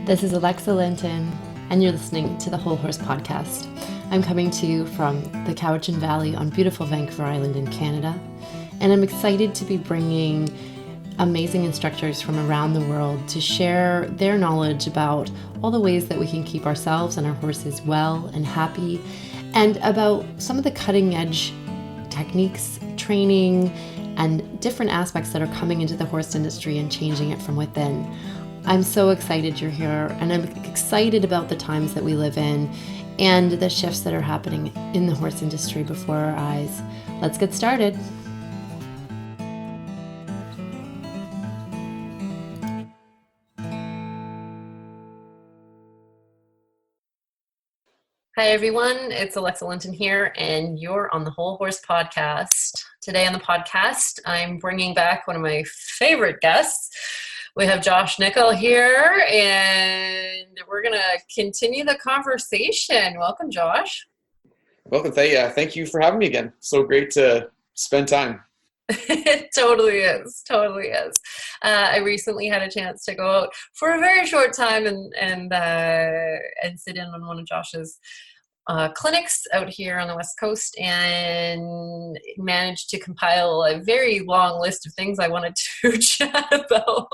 This is Alexa Linton, and you're listening to the Whole Horse Podcast. I'm coming to you from the Cowichan Valley on beautiful Vancouver Island in Canada, and I'm excited to be bringing amazing instructors from around the world to share their knowledge about all the ways that we can keep ourselves and our horses well and happy, and about some of the cutting edge techniques, training, and different aspects that are coming into the horse industry and changing it from within. I'm so excited you're here, and I'm excited about the times that we live in and the shifts that are happening in the horse industry before our eyes. Let's get started. Hi everyone, it's Alexa Linton here, and you're on the Whole Horse Podcast. Today on the podcast, I'm bringing back one of my favorite guests. We have Josh Nichol here, and we're going to continue the conversation. Welcome, Josh. Welcome. Thank you for having me again. So great to spend time. It totally is. Totally is. I recently had a chance to go out for a very short time and sit in on one of Josh's clinics out here on the West Coast, and managed to compile a very long list of things I wanted to chat about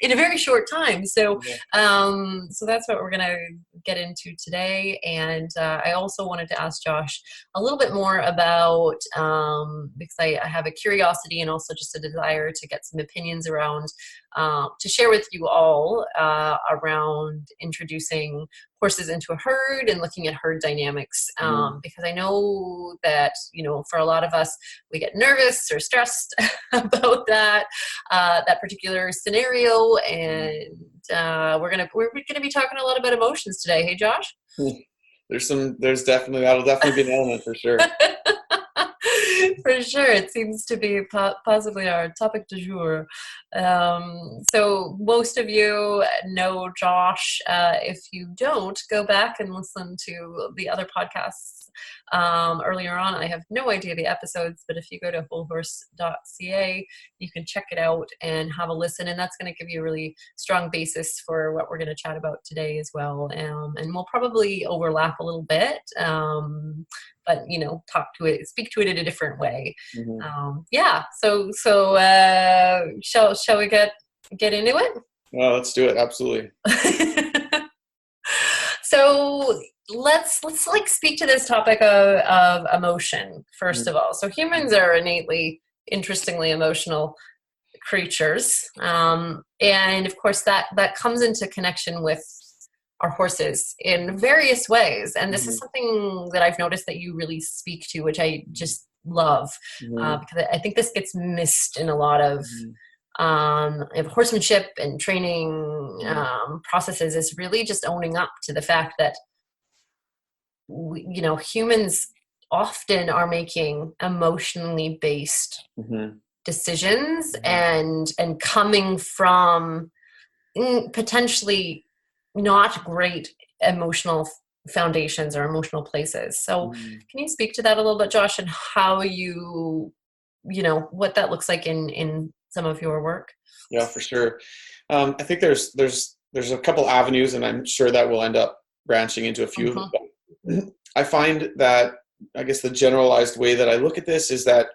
in a very short time. So that's what we're going to get into today. And I also wanted to ask Josh a little bit more about, because I have a curiosity and also just a desire to get some opinions around, to share with you all around introducing horses into a herd and looking at herd dynamics, because I know that, for a lot of us, we get nervous or stressed about that particular scenario, and we're gonna be talking a lot about emotions today. Hey, Josh. That'll definitely be an element for sure. For sure. It seems to be possibly our topic du jour. So most of you know Josh. If you don't, go back and listen to the other podcasts earlier on. I have no idea the episodes, but if you go to wholehorse.ca, you can check it out and have a listen, and that's going to give you a really strong basis for what we're going to chat about today as well. And we'll probably overlap a little bit, but speak to it in a different way. So shall we get into it? Well, let's do it. Absolutely. So let's speak to this topic of emotion first of all. So humans are innately, interestingly emotional creatures, and of course that comes into connection with our horses in various ways. And this is something that I've noticed that you really speak to, which I just love, because I think this gets missed in a lot of horsemanship and training processes, is really just owning up to the fact that humans often are making emotionally based decisions and coming from potentially not great emotional foundations or emotional places. So can you speak to that a little bit, Josh, and how what that looks like in some of your work? Yeah, for sure. I think there's a couple avenues, and I'm sure that we'll end up branching into a few of them. I find that, I guess, the generalized way that I look at this is that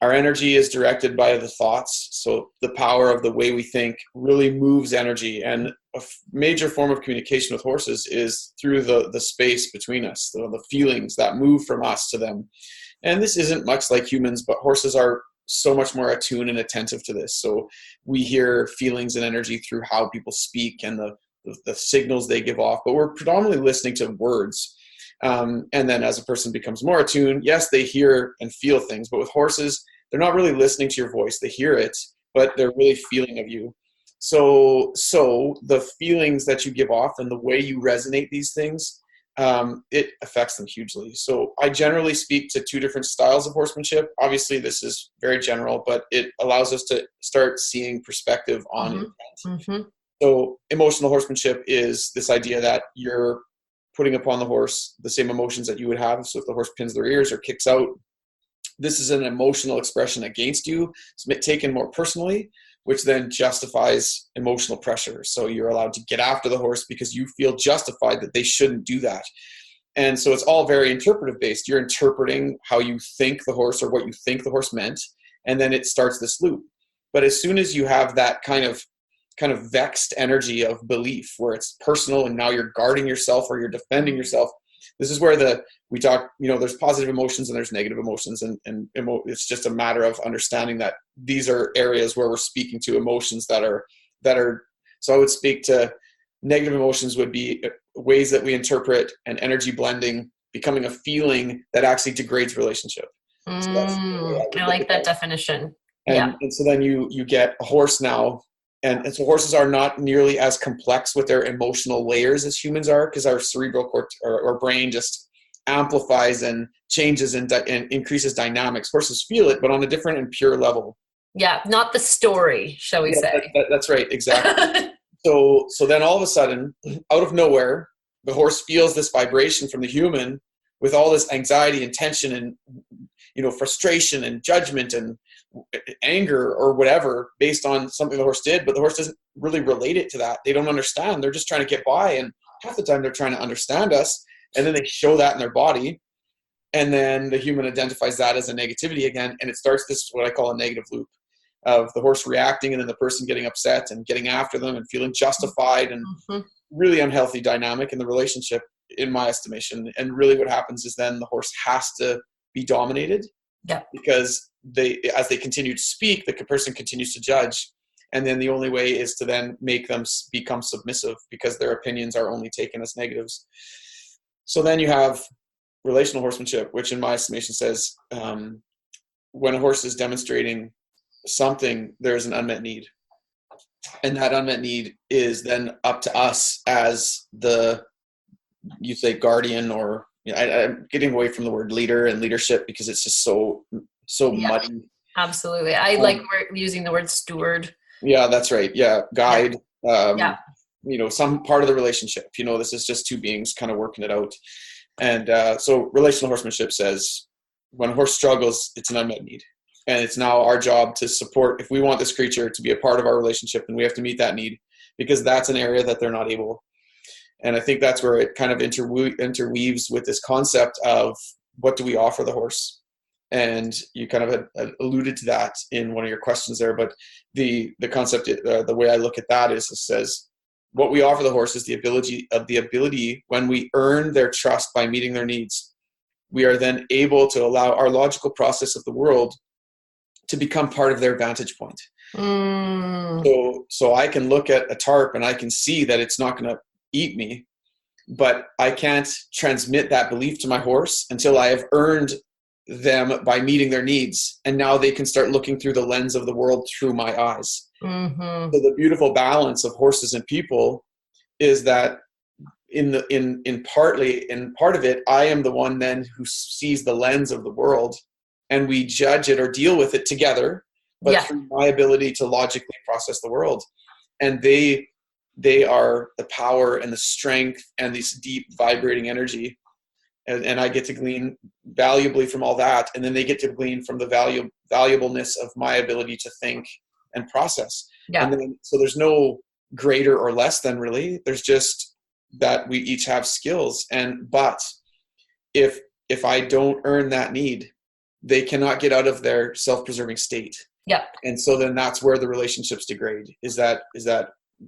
our energy is directed by the thoughts. So the power of the way we think really moves energy, and a major form of communication with horses is through the space between us, the feelings that move from us to them. And this isn't much like humans, but horses are so much more attuned and attentive to this. So we hear feelings and energy through how people speak and the signals they give off, but we're predominantly listening to words. And then as a person becomes more attuned, yes, they hear and feel things, but with horses, they're not really listening to your voice. They hear it, but they're really feeling of you. So the feelings that you give off and the way you resonate these things, it affects them hugely. So I generally speak to two different styles of horsemanship. Obviously, this is very general, but it allows us to start seeing perspective on intent. So emotional horsemanship is this idea that you're putting upon the horse the same emotions that you would have. So if the horse pins their ears or kicks out, this is an emotional expression against you. It's taken more personally, which then justifies emotional pressure. So you're allowed to get after the horse because you feel justified that they shouldn't do that. And so it's all very interpretive based. You're interpreting how you think the horse or what you think the horse meant, and then it starts this loop. But as soon as you have that kind of vexed energy of belief where it's personal and now you're guarding yourself or you're defending yourself, this is where we talk, there's positive emotions and there's negative emotions, and it's just a matter of understanding that these are areas where we're speaking to emotions that are, so I would speak to negative emotions would be ways that we interpret and energy blending becoming a feeling that actually degrades relationship. So I like that definition. And so then you get a horse now, and so horses are not nearly as complex with their emotional layers as humans are, because our cerebral cortex or brain just amplifies and changes and increases dynamics. Horses feel it, but on a different and pure level. Yeah, not the story, shall we say. That's right, exactly. So then all of a sudden, out of nowhere, the horse feels this vibration from the human with all this anxiety and tension and frustration and judgment and anger or whatever based on something the horse did, but the horse doesn't really relate it to that. They don't understand. They're just trying to get by, and half the time they're trying to understand us, and then they show that in their body, and then the human identifies that as a negativity again, and it starts this what I call a negative loop of the horse reacting and then the person getting upset and getting after them and feeling justified, and really unhealthy dynamic in the relationship, in my estimation. And really what happens is then the horse has to be dominated, because as they continue to speak, the person continues to judge, and then the only way is to then make them become submissive, because their opinions are only taken as negatives. So then you have relational horsemanship, which in my estimation says when a horse is demonstrating something, there's an unmet need, and that unmet need is then up to us as you say guardian, or I'm getting away from the word leader and leadership because it's just so muddy. Absolutely. I like using the word steward. Yeah, that's right. Yeah. Guide, some part of the relationship, this is just two beings kind of working it out. And so relational horsemanship says when a horse struggles, it's an unmet need. And it's now our job to support. If we want this creature to be a part of our relationship, then we have to meet that need, because that's an area that they're not able. And I think that's where it kind of interweaves with this concept of what do we offer the horse? And you kind of alluded to that in one of your questions there. But the concept, the way I look at that is, it says what we offer the horse is the ability when we earn their trust by meeting their needs, we are then able to allow our logical process of the world to become part of their vantage point. So I can look at a tarp and I can see that it's not going to eat me, but I can't transmit that belief to my horse until I have earned them by meeting their needs. And now they can start looking through the lens of the world through my eyes. So the beautiful balance of horses and people is that in part of it, I am the one then who sees the lens of the world, and we judge it or deal with it together, but through my ability to logically process the world. And they are the power and the strength and this deep vibrating energy. And I get to glean valuably from all that. And then they get to glean from the valuableness of my ability to think and process. And then, so there's no greater or less than, really. There's just that we each have skills. But if I don't earn that need, they cannot get out of their self-preserving state. And so then that's where the relationships degrade, is that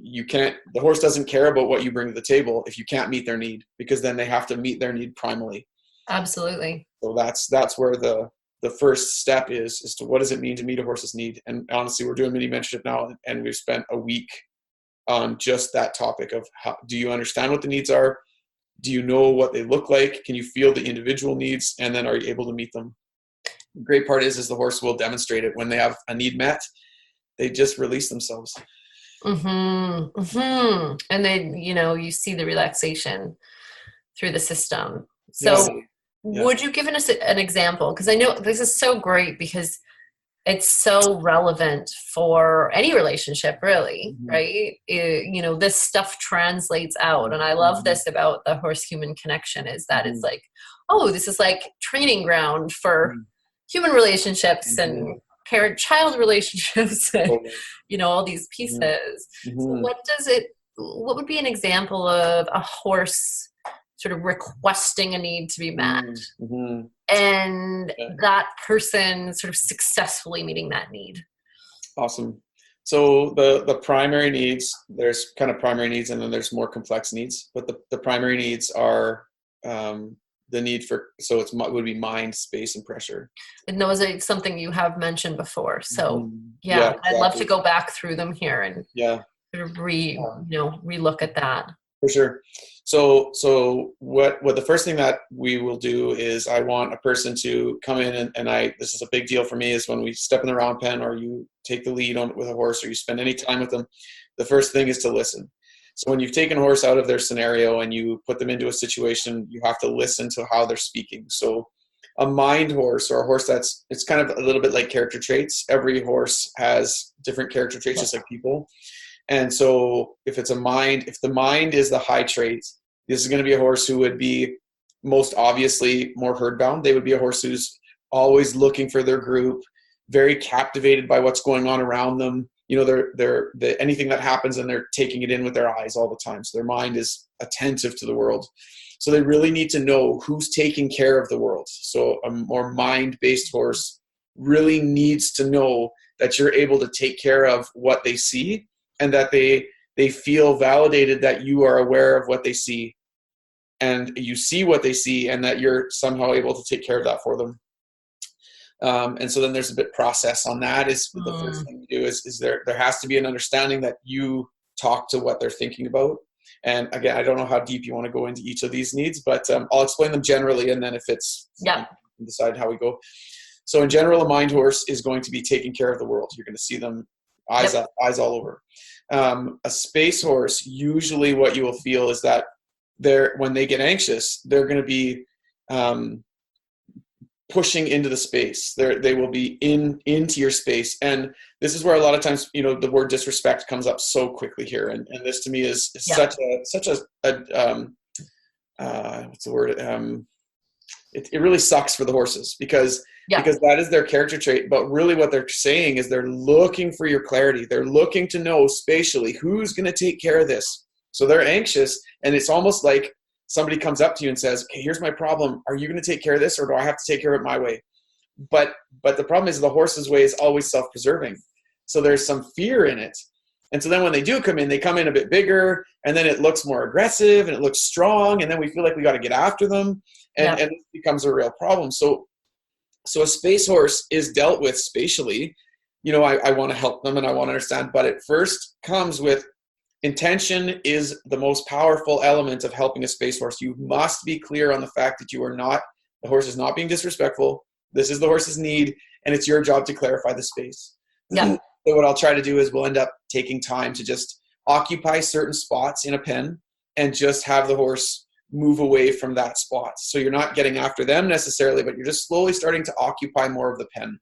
you can't, the horse doesn't care about what you bring to the table if you can't meet their need, because then they have to meet their need primally. Absolutely. So that's where the first step is to what does it mean to meet a horse's need. And honestly, we're doing mini mentorship now, and we've spent a week on just that topic of how do you understand what the needs are? Do you know what they look like? Can you feel the individual needs? And then are you able to meet them? The great part is the horse will demonstrate it when they have a need met. They just release themselves. And then, you see the relaxation through the system. So would you give us an example? Because I know this is so great, because it's so relevant for any relationship, really, right? This stuff translates out. And I love this about the horse-human connection, is that it's like, oh, this is like training ground for human relationships and parent-child relationships, and, Totally. all these pieces. So Mm-hmm. what would be an example of a horse sort of requesting a need to be met, Mm-hmm. and Yeah. that person sort of successfully meeting that need? Awesome. So the primary needs, there's kind of primary needs, and then there's more complex needs. But the primary needs are the need for, so would be mind, space, and pressure. And those are something you have mentioned before. So Mm-hmm. yeah, Exactly. I'd love to go back through them here and Yeah. sort of relook at that. For sure. So what the first thing that we will do is I want a person to come in and this is a big deal for me, is when we step in the round pen or you take the lead with a horse or you spend any time with them, the first thing is to listen. So when you've taken a horse out of their scenario and you put them into a situation, you have to listen to how they're speaking. So a mind horse, or a horse it's kind of a little bit like character traits. Every horse has different character traits, just like people. And so if the mind is the high trait, this is going to be a horse who would be most obviously more herd bound. They would be a horse who's always looking for their group, very captivated by what's going on around them. They're anything that happens, and they're taking it in with their eyes all the time. So their mind is attentive to the world. So they really need to know who's taking care of the world. So a more mind-based horse really needs to know that you're able to take care of what they see, and that they feel validated that you are aware of what they see and you see what they see, and that you're somehow able to take care of that for them. And so then there's a bit process on that. Is the first thing you do is there has to be an understanding that you talk to what they're thinking about. And again, I don't know how deep you want to go into each of these needs, but I'll explain them generally, and then if it's, decide how we go. So in general, a mind horse is going to be taking care of the world. You're going to see them eyes up, eyes all over. A space horse, usually what you will feel is that when they get anxious, they're going to be pushing into the space. They will be into your space. And this is where a lot of times, the word disrespect comes up so quickly here. And this to me is such a what's the word? It really sucks for the horses because that is their character trait. But really what they're saying is they're looking for your clarity. They're looking to know spatially who's going to take care of this. So they're anxious, and it's almost like somebody comes up to you and says, okay, here's my problem. Are you going to take care of this, or do I have to take care of it my way? But the problem is the horse's way is always self-preserving. So there's some fear in it. And so then when they do come in, they come in a bit bigger, and then it looks more aggressive and it looks strong. And then we feel like we got to get after them. And it becomes a real problem. So a space horse is dealt with spatially. I want to help them and I want to understand, but it first comes with intention is the most powerful element of helping a space horse. You must be clear on the fact that the horse is not being disrespectful. This is the horse's need, and it's your job to clarify the space. So what I'll try to do is we'll end up taking time to just occupy certain spots in a pen and just have the horse move away from that spot. So you're not getting after them necessarily, but you're just slowly starting to occupy more of the pen.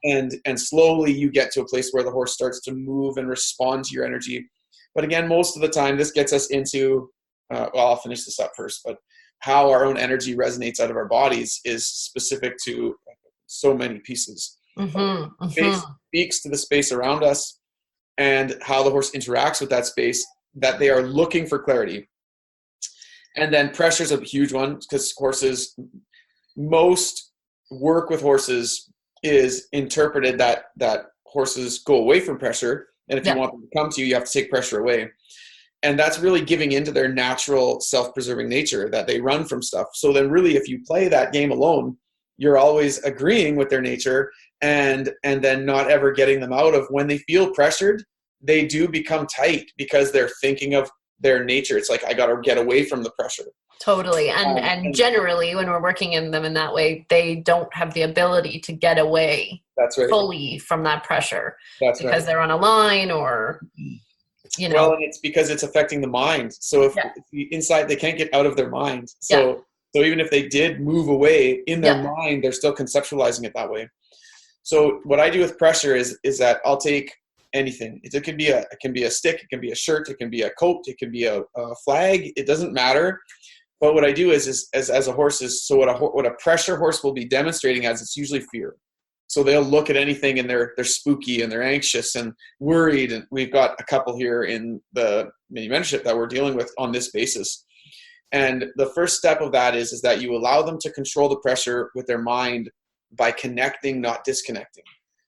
And slowly you get to a place where the horse starts to move and respond to your energy. But again, most of the time this gets us into, I'll finish this up first, but how our own energy resonates out of our bodies is specific to so many pieces. Space speaks to the space around us, and how the horse interacts with that space, that they are looking for clarity. And then pressure is a huge one, because most work with horses is interpreted that horses go away from pressure. And if you want them to come to you, you have to take pressure away. And that's really giving into their natural self-preserving nature, that they run from stuff. So then really, if you play that game alone, you're always agreeing with their nature and then not ever getting them out of. When they feel pressured, they do become tight because they're thinking of their nature. It's like, I got to get away from the pressure. Totally. And generally, when we're working in them in that way, they don't have the ability to get away fully from that pressure. Because they're on a line, or, Well, and it's because it's affecting the mind. So if inside, they can't get out of their mind. So even if they did move away in their mind, they're still conceptualizing it that way. So what I do with pressure is that I'll take anything. It can be a stick, it can be a shirt, it can be a coat, it can be a flag. It doesn't matter. But what I do is as a horse is, so what a pressure horse will be demonstrating as, it's usually fear. So they'll look at anything and they're spooky and they're anxious and worried. And we've got a couple here in the mini mentorship that we're dealing with on this basis. And the first step of that is that you allow them to control the pressure with their mind by connecting, not disconnecting.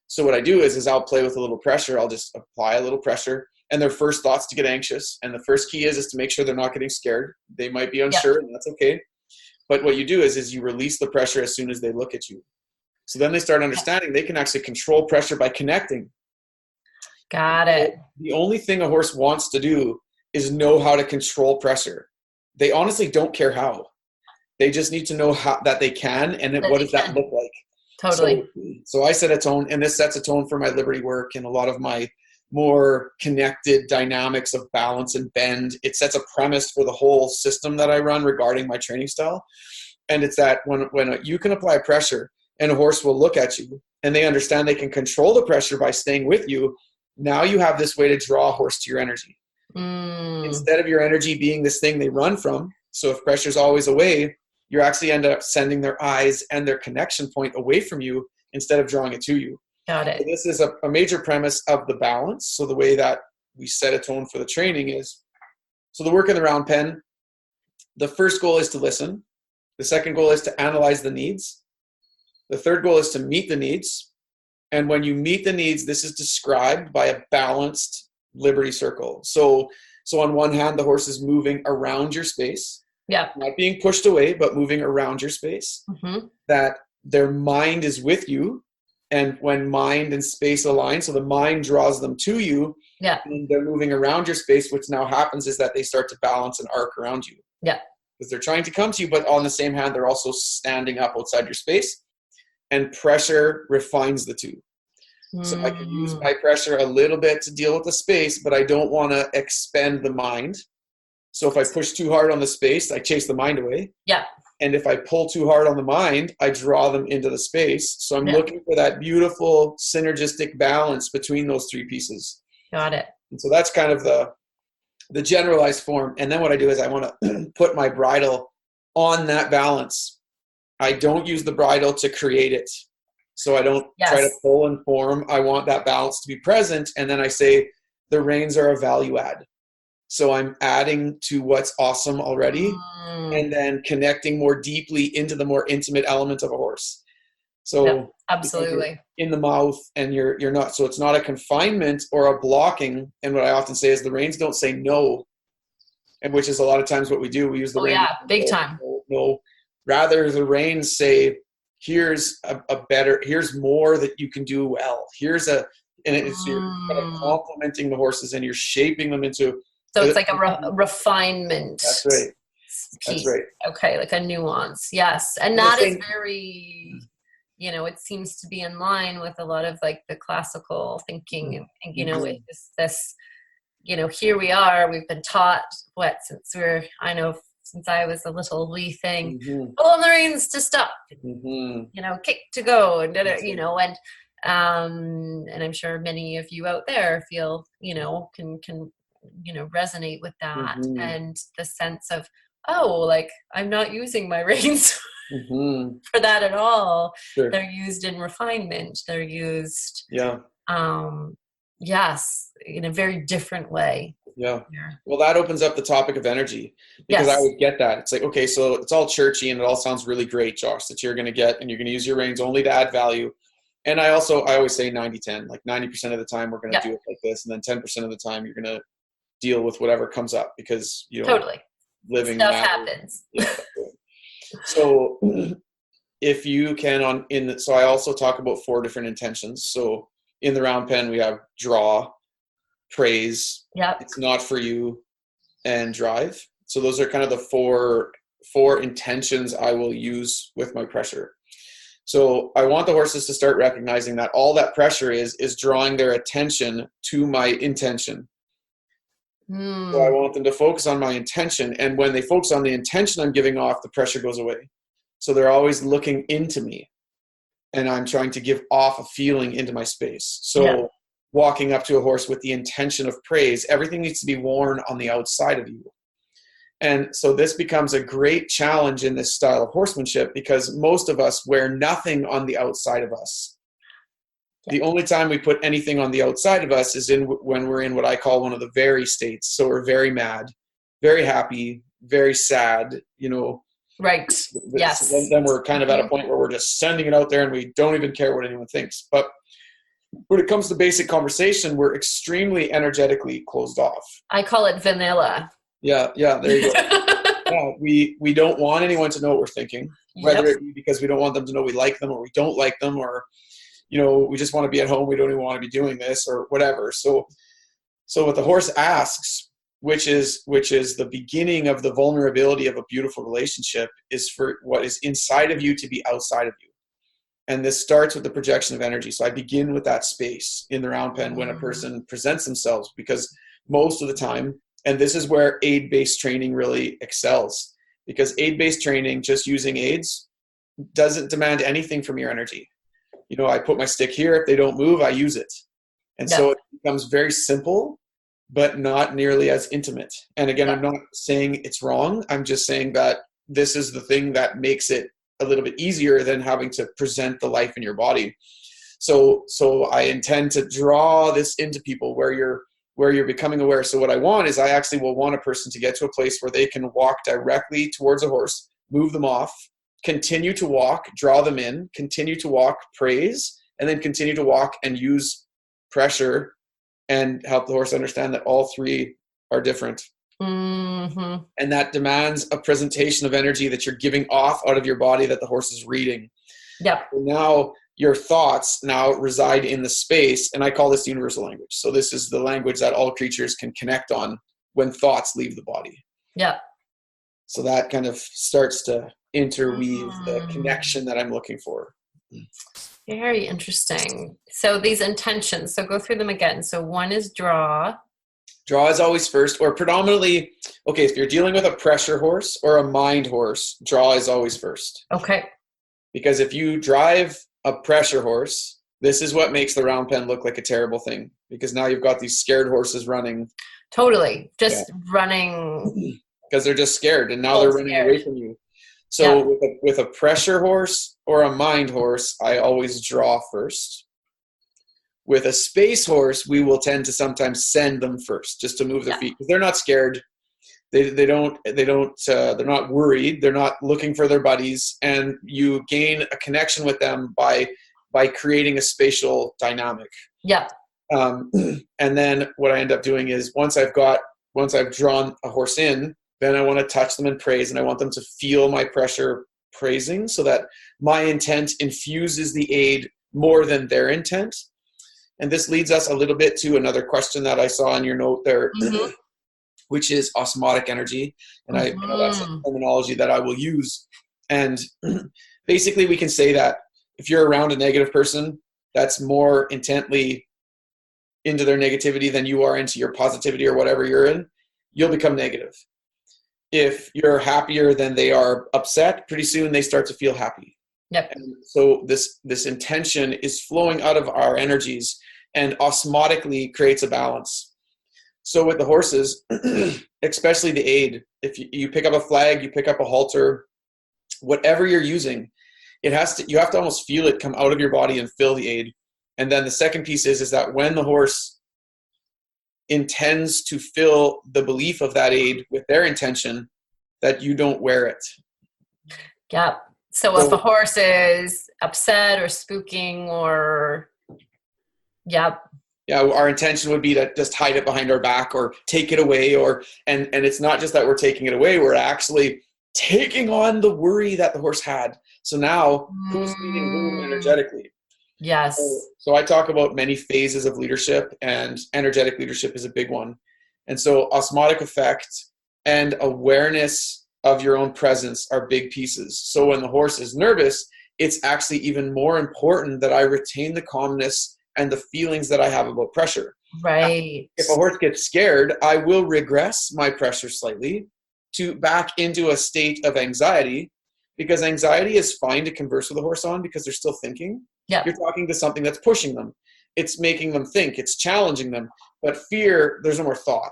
So what I do is I'll play with a little pressure. I'll just apply a little pressure, and their first thought's to get anxious. And the first key is to make sure they're not getting scared. They might be unsure, and that's okay. But what you do is you release the pressure as soon as they look at you. So then they start understanding they can actually control pressure by connecting. Got it. The only thing a horse wants to do is know how to control pressure. They honestly don't care how. They just need to know how that they can, and then what does that look like? Totally. So I set a tone, and this sets a tone for my liberty work and a lot of my more connected dynamics of balance and bend. It sets a premise for the whole system that I run regarding my training style. And it's that when you can apply pressure and a horse will look at you and they understand they can control the pressure by staying with you, now you have this way to draw a horse to your energy. Instead of your energy being this thing they run from. So if pressure's always away, you actually end up sending their eyes and their connection point away from you instead of drawing it to you. Got it. So this is a major premise of the balance. So the way that we set a tone for the training is, so the work in the round pen, the first goal is to listen. The second goal is to analyze the needs. The third goal is to meet the needs. And when you meet the needs, this is described by a balanced liberty circle. So on one hand, the horse is moving around your space. Yeah. Not being pushed away, but moving around your space. That their mind is with you. And when mind and space align, so the mind draws them to you. Yeah. And they're moving around your space, which now happens is that they start to balance and arc around you. Yeah. Because they're trying to come to you, but on the same hand, they're also standing up outside your space. And pressure refines the two. So I can use my pressure a little bit to deal with the space, but I don't want to expend the mind. So if I push too hard on the space, I chase the mind away. Yeah. And if I pull too hard on the mind, I draw them into the space. So I'm looking for that beautiful synergistic balance between those three pieces. Got it. And so that's kind of the generalized form. And then what I do is I want to put my bridle on that balance. I don't use the bridle to create it. So I don't try to pull and form. I want that balance to be present. And then I say the reins are a value add. So I'm adding to what's awesome already and then connecting more deeply into the more intimate element of a horse. So absolutely in the mouth and you're not, so it's not a confinement or a blocking. And what I often say is the reins don't say no, and which is a lot of times what we do. We use the reins. Big time. No. Rather the reins say, here's here's more that you can do well. You're kind of complimenting the horses and you're shaping them into. So it's like a refinement. That's right. Piece. That's right. Okay, like a nuance. Yes, and that is very, it seems to be in line with a lot of like the classical thinking, and with this, here we are. We've been taught since I was a little wee thing, pull on the reins to stop, kick to go, and and I'm sure many of you out there feel, can resonate with that and the sense of, I'm not using my reins for that at all. Sure. They're used in refinement. They're used, in a very different way. Yeah. Well, that opens up the topic of energy because I would get that. It's like, okay, so it's all churchy and it all sounds really great, Josh, that you're going to get, and you're going to use your reins only to add value. And I always say 90-10, like 90% of the time we're going to do it like this. And then 10% of the time you're going to deal with whatever comes up because, totally living stuff happens. So if you can so I also talk about 4 different intentions. So in the round pen, we have draw, praise, it's not for you, and drive. So those are kind of the four intentions I will use with my pressure. So I want the horses to start recognizing that all that pressure is drawing their attention to my intention. So I want them to focus on my intention. And when they focus on the intention I'm giving off, the pressure goes away. So they're always looking into me. And I'm trying to give off a feeling into my space. So walking up to a horse with the intention of praise, everything needs to be worn on the outside of you. And so this becomes a great challenge in this style of horsemanship because most of us wear nothing on the outside of us. The only time we put anything on the outside of us is when we're in what I call one of the very states. So we're very mad, very happy, very sad, Right. Yes. Then we're kind of at a point where we're just sending it out there and we don't even care what anyone thinks. But when it comes to basic conversation, we're extremely energetically closed off. I call it vanilla. Yeah, there you go. Yeah, we don't want anyone to know what we're thinking, whether it be because we don't want them to know we like them or we don't like them, or we just want to be at home. We don't even want to be doing this or whatever. So what the horse asks, which is the beginning of the vulnerability of a beautiful relationship, is for what is inside of you to be outside of you. And this starts with the projection of energy. So I begin with that space in the round pen when a person presents themselves, because most of the time, and this is where aid-based training really excels, because aid-based training, just using aids, doesn't demand anything from your energy. I put my stick here. If they don't move, I use it. And so it becomes very simple, but not nearly as intimate. And again, I'm not saying it's wrong. I'm just saying that this is the thing that makes it a little bit easier than having to present the life in your body. So I intend to draw this into people where you're becoming aware. So what I want is I actually will want a person to get to a place where they can walk directly towards a horse, move them off, continue to walk, draw them in, continue to walk, praise, and then continue to walk and use pressure and help the horse understand that all three are different. Mm-hmm. And that demands a presentation of energy that you're giving off out of your body that the horse is reading. Yep. And now your thoughts now reside in the space, and I call this universal language. So this is the language that all creatures can connect on when thoughts leave the body. Yep. So that kind of starts to interweave the connection that I'm looking for. Very interesting. So these intentions, so go through them again. So one is draw. Draw is always first, or predominantly, okay, if you're dealing with a pressure horse or a mind horse, draw is always first. Okay. Because if you drive a pressure horse, this is what makes the round pen look like a terrible thing, because now you've got these scared horses running. Totally. Just running. Because they're just scared, and now they're running away from you. So with a pressure horse or a mind horse, I always draw first. With a space horse, we will tend to sometimes send them first, just to move their feet, because they're not scared. They're not worried. They're not looking for their buddies, and you gain a connection with them by creating a spatial dynamic. Yeah. And then what I end up doing is once I've drawn a horse in, then I want to touch them and praise, and I want them to feel my pressure praising, so that my intent infuses the aid more than their intent. And this leads us a little bit to another question that I saw in your note there, which is osmotic energy. And that's a terminology that I will use. And basically we can say that if you're around a negative person that's more intently into their negativity than you are into your positivity or whatever you're in, you'll become negative. If you're happier than they are upset, pretty soon they start to feel happy. Yep. And so this intention is flowing out of our energies and osmotically creates a balance. So with the horses, especially the aid, if you pick up a flag, you pick up a halter, whatever you're using, you have to almost feel it come out of your body and fill the aid. And then the second piece is that when the horse intends to fill the belief of that aid with their intention, that you don't wear it. Yep. So if a horse is upset or spooking or, yeah, our intention would be to just hide it behind our back or take it away, and it's not just that we're taking it away, we're actually taking on the worry that the horse had. So now who's leading whom energetically? Yes. So I talk about many phases of leadership, and energetic leadership is a big one. And so osmotic effect and awareness of your own presence are big pieces. So when the horse is nervous, it's actually even more important that I retain the calmness and the feelings that I have about pressure. Right. If a horse gets scared, I will regress my pressure slightly to back into a state of anxiety, because anxiety is fine to converse with a horse on because they're still thinking. Yeah. You're talking to something that's pushing them. It's making them think. It's challenging them. But fear, there's no more thought.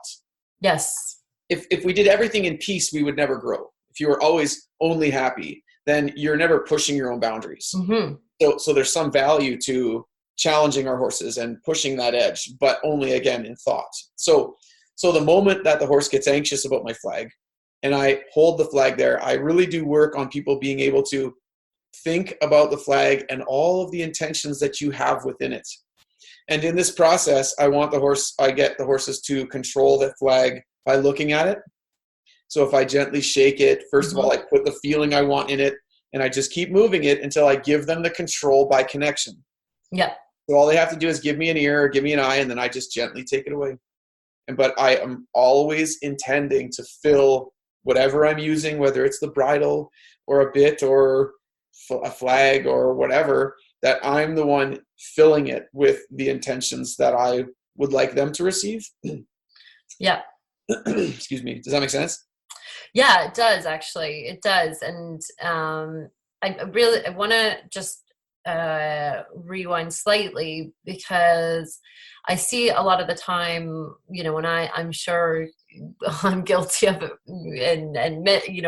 Yes. If we did everything in peace, we would never grow. If you were always only happy, then you're never pushing your own boundaries. Mm-hmm. So there's some value to challenging our horses and pushing that edge, but only again in thought. So the moment that the horse gets anxious about my flag and I hold the flag there, I really do work on people being able to think about the flag and all of the intentions that you have within it. And in this process, I get the horses to control the flag by looking at it. So if I gently shake it, first of all, I put the feeling I want in it, and I just keep moving it until I give them the control by connection. Yeah. So all they have to do is give me an ear or give me an eye, and then I just gently take it away. But I am always intending to fill whatever I'm using, whether it's the bridle or a bit or a flag or whatever, that I'm the one filling it with the intentions that I would like them to receive. Yeah. Excuse me. Does that make sense? Yeah, it does, actually. It does. And I want to just rewind slightly, because I see a lot of the time, when I'm sure I'm guilty of it, and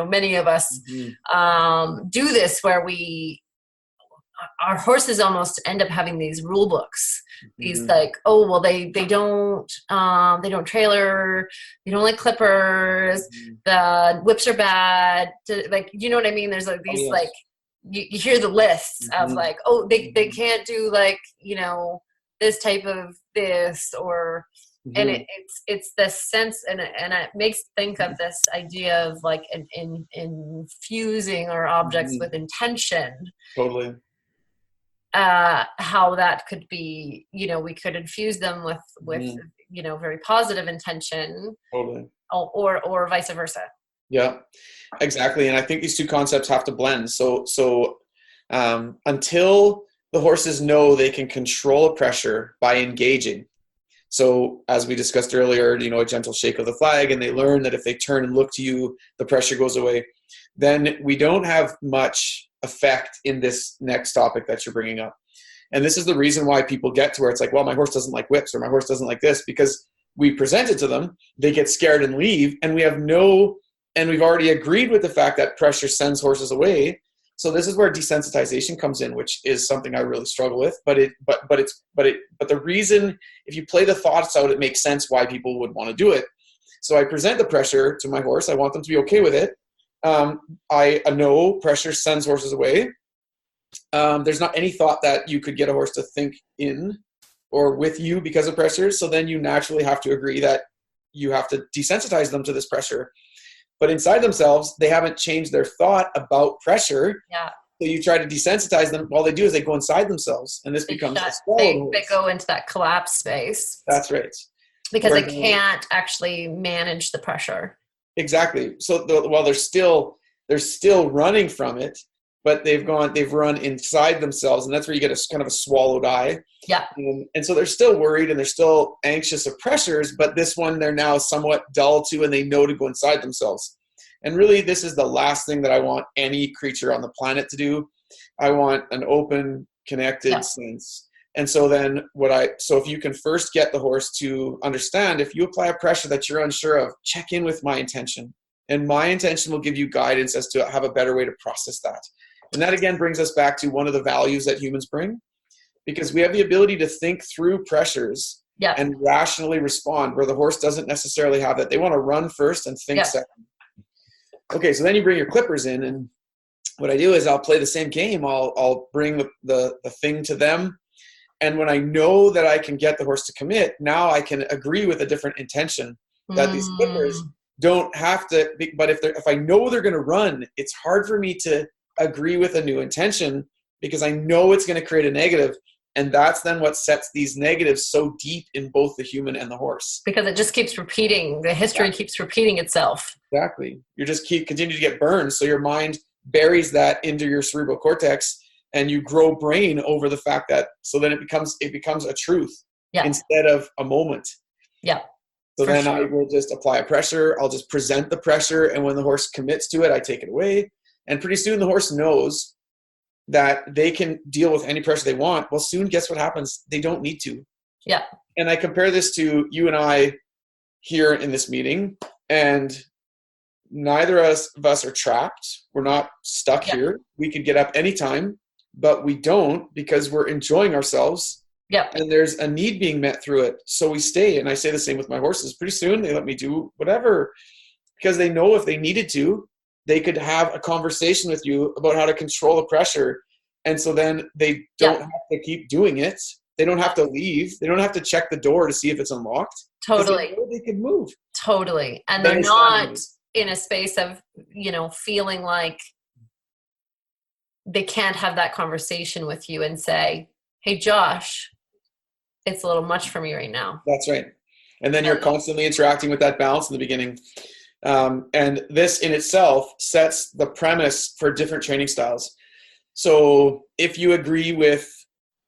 many of us do this, where our horses almost end up having these rule books, these like, oh, well, they don't trailer, they don't like clippers, the whips are bad, like, you know what I mean? There's like these, like, you hear the lists of like, oh, they can't do like, this type of this, or and it's this sense, and it makes think of this idea of like infusing our objects with intention. Totally. How that could be, we could infuse them with very positive intention. Totally. Or vice versa. Yeah, exactly. And I think these two concepts have to blend. So until the horses know they can control a pressure by engaging. So as we discussed earlier, a gentle shake of the flag, and they learn that if they turn and look to you, the pressure goes away. Then we don't have much effect in this next topic that you're bringing up. And this is the reason why people get to where it's like, well, my horse doesn't like whips, or my horse doesn't like this, because we present it to them, they get scared and leave, and we've already agreed with the fact that pressure sends horses away. So this is where desensitization comes in, which is something I really struggle with. But the reason, if you play the thoughts out, it makes sense why people would want to do it. So I present the pressure to my horse. I want them to be okay with it. I know pressure sends horses away. There's not any thought that you could get a horse to think in or with you because of pressure. So then you naturally have to agree that you have to desensitize them to this pressure. But inside themselves, they haven't changed their thought about pressure. Yeah. So you try to desensitize them. All they do is they go inside themselves, and this becomes a swallowed they go into that collapse space. That's right. Because they can't actually manage the pressure. Exactly. So while they're still running from it, but they've run inside themselves, and that's where you get a kind of a swallowed eye. Yeah. And so they're still worried and they're still anxious of pressures, but this one they're now somewhat dull to, and they know to go inside themselves. And really, this is the last thing that I want any creature on the planet to do. I want an open, connected sense. And so then if you can first get the horse to understand, if you apply a pressure that you're unsure of, check in with my intention. And my intention will give you guidance as to have a better way to process that. And that again brings us back to one of the values that humans bring, because we have the ability to think through pressures and rationally respond, where the horse doesn't necessarily have that. They want to run first and think second. Okay, so then you bring your clippers in, and what I do is I'll play the same game. I'll bring the thing to them. And when I know that I can get the horse to commit, now I can agree with a different intention that these clippers don't have to, but if I know they're going to run, it's hard for me to agree with a new intention, because I know it's going to create a negative. And that's then what sets these negatives so deep in both the human and the horse. Because it just keeps repeating. The history keeps repeating itself. Exactly. You just continue to get burned. So your mind buries that into your cerebral cortex, and you grow brain over the fact that, so then it becomes a truth instead of a moment. Yeah. So then I will just apply a pressure. I'll just present the pressure. And when the horse commits to it, I take it away. And pretty soon the horse knows that they can deal with any pressure they want. Well, soon, guess what happens? They don't need to. Yeah. And I compare this to you and I here in this meeting, and neither of us are trapped. We're not stuck here. We could get up anytime, but we don't, because we're enjoying ourselves Yep. and there's a need being met through it. So we stay. And I say the same with my horses. Pretty soon they let me do whatever, because they know if they needed to, they could have a conversation with you about how to control the pressure. And so then they don't have to keep doing it. They don't have to leave. They don't have to check the door to see if it's unlocked. Totally. They can move. Totally. And they're not in a space of, you know, feeling like they can't have that conversation with you and say, hey, Josh, it's a little much for me right now. That's right. And then you're constantly interacting with that balance in the beginning. And this in itself sets the premise for different training styles. So if you agree with,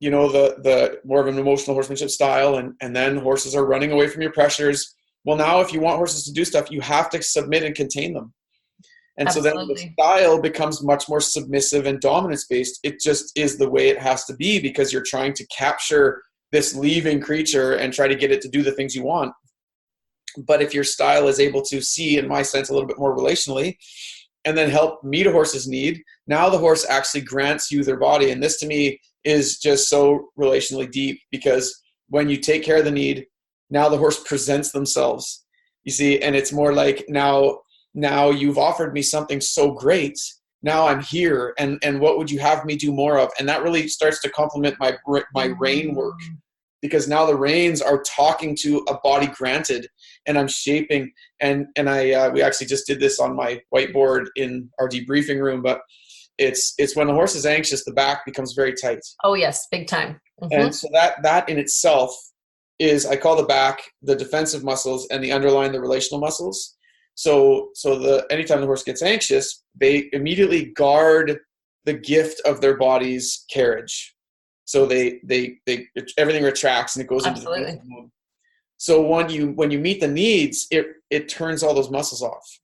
you know, the more of an emotional horsemanship style, and then horses are running away from your pressures, well, now if you want horses to do stuff, you have to submit and contain them. And Absolutely. So then the style becomes much more submissive and dominance based. It just is the way it has to be, because you're trying to capture this leaving creature and try to get it to do the things you want. But if your style is able to see, in my sense, a little bit more relationally, and then help meet a horse's need, now the horse actually grants you their body. And this to me is just so relationally deep, because when you take care of the need, now the horse presents themselves, you see, and it's more like now you've offered me something so great. Now I'm here, and what would you have me do more of? And that really starts to complement my rein work, because now the reins are talking to a body granted, and I'm shaping. And we actually just did this on my whiteboard in our debriefing room, but it's when the horse is anxious, the back becomes very tight. Oh yes, big time. Mm-hmm. And so that in itself is, I call the back the defensive muscles and the underlying the relational muscles. So anytime the horse gets anxious, they immediately guard the gift of their body's carriage. So they everything retracts and it goes into the defensive mode. So when you meet the needs, it turns all those muscles off.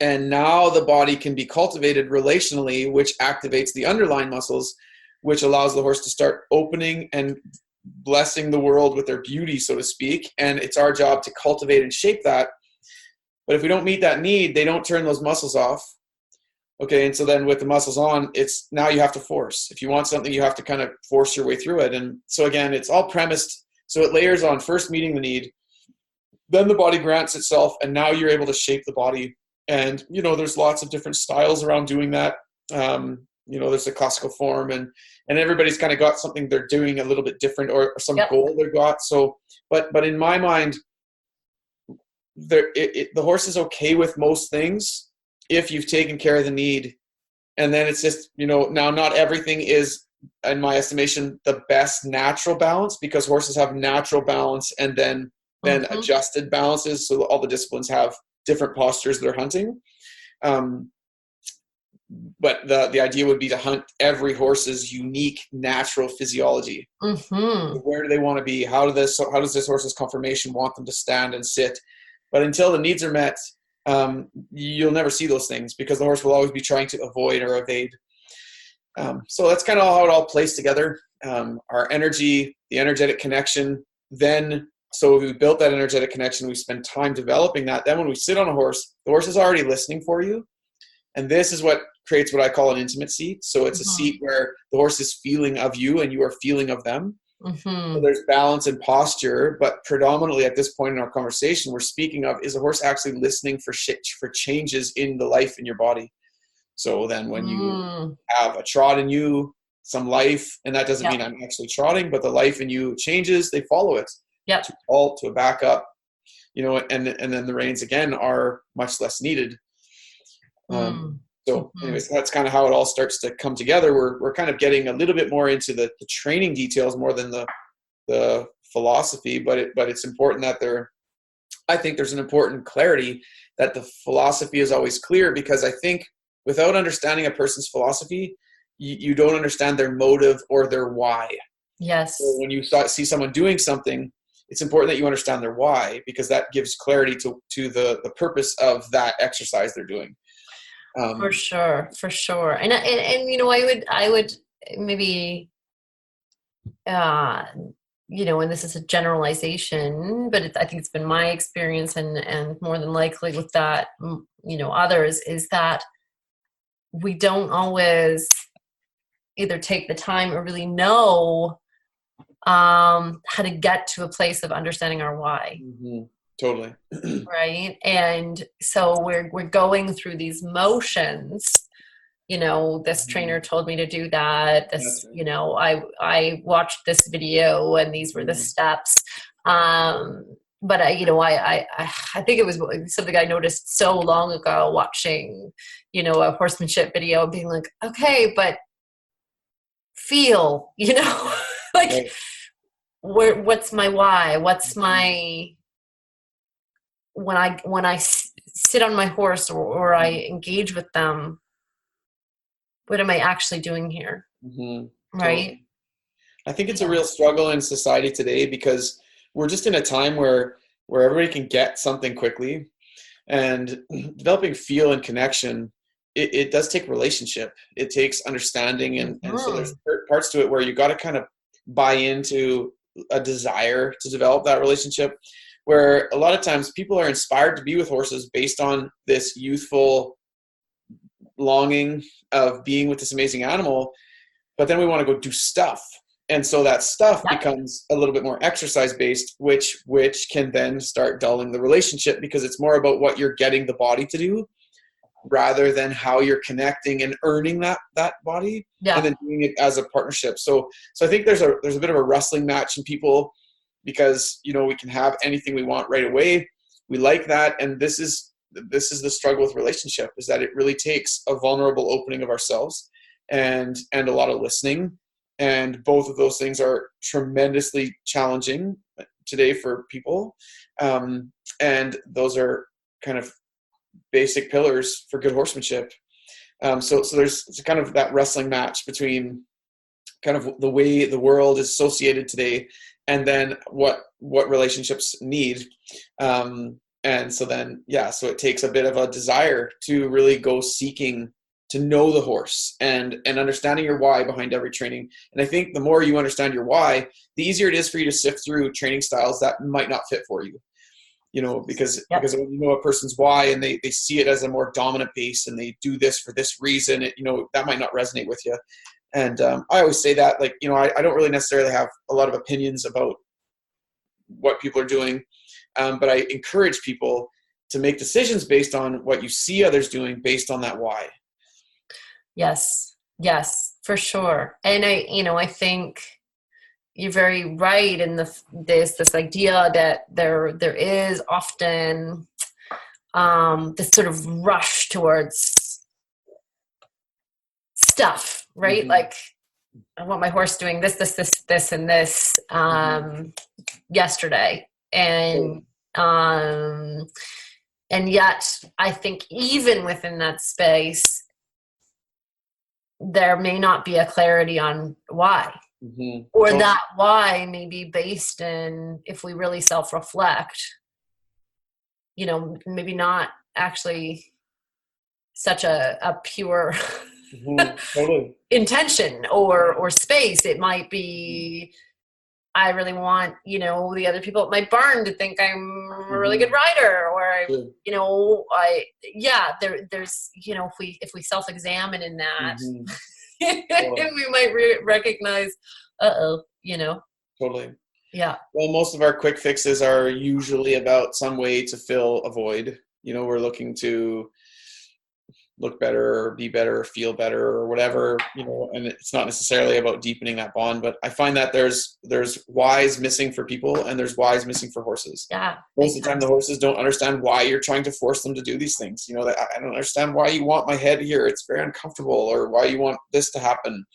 And now the body can be cultivated relationally, which activates the underlying muscles, which allows the horse to start opening and blessing the world with their beauty, so to speak. And it's our job to cultivate and shape that. But if we don't meet that need, they don't turn those muscles off. Okay, and so then with the muscles on, it's now you have to force. If you want something, you have to kind of force your way through it. And so again, it's all premised. So it layers on first meeting the need, then the body grants itself, and now you're able to shape the body. And, you know, there's lots of different styles around doing that. You know, there's a classical form, and everybody's kind of got something they're doing a little bit different, or some goal they've got. So, but in my mind, the horse is okay with most things if you've taken care of the need. And then it's just, you know, now not everything is, in my estimation, the best natural balance, because horses have natural balance and then adjusted balances. So all the disciplines have different postures they're hunting. But the idea would be to hunt every horse's unique natural physiology. Mm-hmm. Where do they want to be? How does this horse's conformation want them to stand and sit? But until the needs are met, you'll never see those things, because the horse will always be trying to avoid or evade. So that's kind of how it all plays together. Our energy, the energetic connection. Then, so we built that energetic connection. We spend time developing that. Then when we sit on a horse, the horse is already listening for you. And this is what creates what I call an intimate seat. So it's a seat where the horse is feeling of you and you are feeling of them. Mm-hmm. So there's balance and posture, but predominantly at this point in our conversation, we're speaking of, is a horse actually listening for changes in the life in your body? So then when you have a trot in you, some life, and that doesn't mean I'm actually trotting, but the life in you changes, they follow it. Yep. To halt, to a back up, you know, and then the reins again are much less needed. So anyways, that's kind of how it all starts to come together. We're kind of getting a little bit more into the training details more than the philosophy, but it's important that I think there's an important clarity that the philosophy is always clear, because I think without understanding a person's philosophy, you don't understand their motive or their why. Yes. So when you see someone doing something, it's important that you understand their why, because that gives clarity to the purpose of that exercise they're doing. For sure. And you know, I would maybe, you know, and this is a generalization, but I think it's been my experience, and more than likely with that, you know, others, is that we don't always either take the time or really know how to get to a place of understanding our why. Mm-hmm. Totally. Right. And so we're going through these motions. This trainer told me to do that. This, I watched this video and these were the steps. But I think it was something I noticed so long ago watching, a horsemanship video, being like, okay, but feel, like, right. what's my why? What's my, when I sit on my horse or I engage with them, what am I actually doing here? Mm-hmm. Right. Totally. I think it's a real struggle in society today because we're just in a time where everybody can get something quickly, and developing feel and connection, it does take relationship. It takes understanding. And so there's parts to it where you got to kind of buy into a desire to develop that relationship, where a lot of times people are inspired to be with horses based on this youthful longing of being with this amazing animal, but then we want to go do stuff. And so that stuff becomes a little bit more exercise based, which can then start dulling the relationship, because it's more about what you're getting the body to do rather than how you're connecting and earning that body, and then doing it as a partnership. So I think there's a bit of a wrestling match in people, because we can have anything we want right away. We like that, and this is the struggle with relationship, is that it really takes a vulnerable opening of ourselves and a lot of listening. And both of those things are tremendously challenging today for people. And those are kind of basic pillars for good horsemanship. So there's kind of that wrestling match between kind of the way the world is associated today, and then what relationships need. And so then, so it takes a bit of a desire to really go seeking to know the horse and understanding your why behind every training. And I think the more you understand your why, the easier it is for you to sift through training styles that might not fit for you. Because when you know a person's why and they see it as a more dominant base and they do this for this reason, that might not resonate with you. And I always say that, like, I don't really necessarily have a lot of opinions about what people are doing, but I encourage people to make decisions based on what you see others doing, based on that why. Yes, for sure. And I think you're very right in this idea that there is often this sort of rush towards stuff, right? Mm-hmm. Like, I want my horse doing this, and this yesterday. And yet I think even within that space, there may not be a clarity on why. Mm-hmm. Or that why may be based in, if we really self-reflect, maybe not actually such a pure intention or space. It might be, I really want, the other people at my barn to think I'm a really good rider, or there's, if we self-examine in that, we might recognize, Totally. Yeah. Well, most of our quick fixes are usually about some way to fill a void. We're looking to look better or be better or feel better or whatever, and it's not necessarily about deepening that bond. But I find that there's whys missing for people, and there's whys missing for horses. Yeah. Most of the time the horses don't understand why you're trying to force them to do these things. I don't understand why you want my head here. It's very uncomfortable, or why you want this to happen.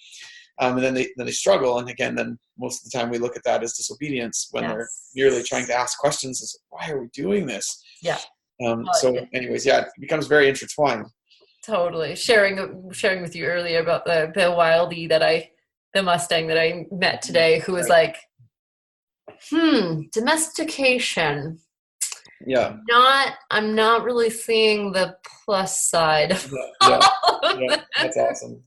And then they struggle. And again, then most of the time we look at that as disobedience when they're merely trying to ask questions as, why are we doing this? Yeah. Anyways, it becomes very intertwined. Totally. Sharing with you earlier about the Wildie the Mustang that I met today, who was like, domestication. Yeah. I'm not really seeing the plus side. Yeah, that's awesome.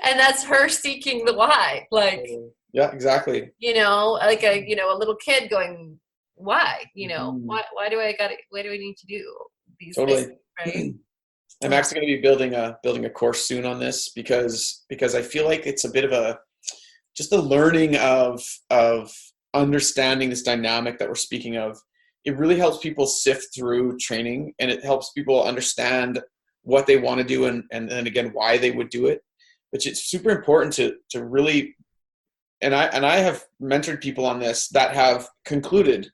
And that's her seeking the why. Like, yeah, exactly. Like a little kid going, why? Why do I need to do these things? Right? I'm actually going to be building a course soon on this, because I feel like it's a bit of just the learning of understanding this dynamic that we're speaking of, it really helps people sift through training, and it helps people understand what they want to do and again why they would do it. But it's super important to really, and I have mentored people on this that have concluded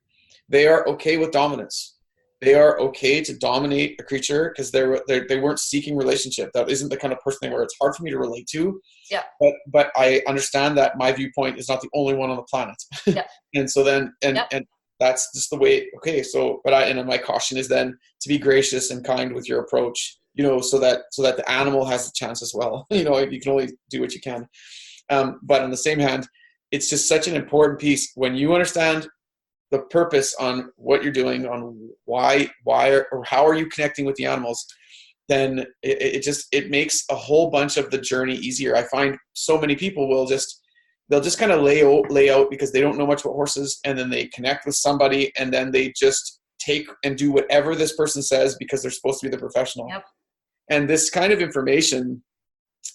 they are okay with dominance. They are okay to dominate a creature because they weren't seeking relationship. That isn't the kind of person they were. It's hard for me to relate to. Yeah. But I understand that my viewpoint is not the only one on the planet. Yeah. And so then and that's just the way. Okay. So and my caution is then to be gracious and kind with your approach. So that the animal has the chance as well. You can only do what you can. But on the same hand, it's just such an important piece when you understand the purpose on what you're doing, on why or how are you connecting with the animals, then it makes a whole bunch of the journey easier. I find so many people they'll just kind of lay out because they don't know much about horses, and then they connect with somebody, and then they just take and do whatever this person says because they're supposed to be the professional. Yep. And this kind of information,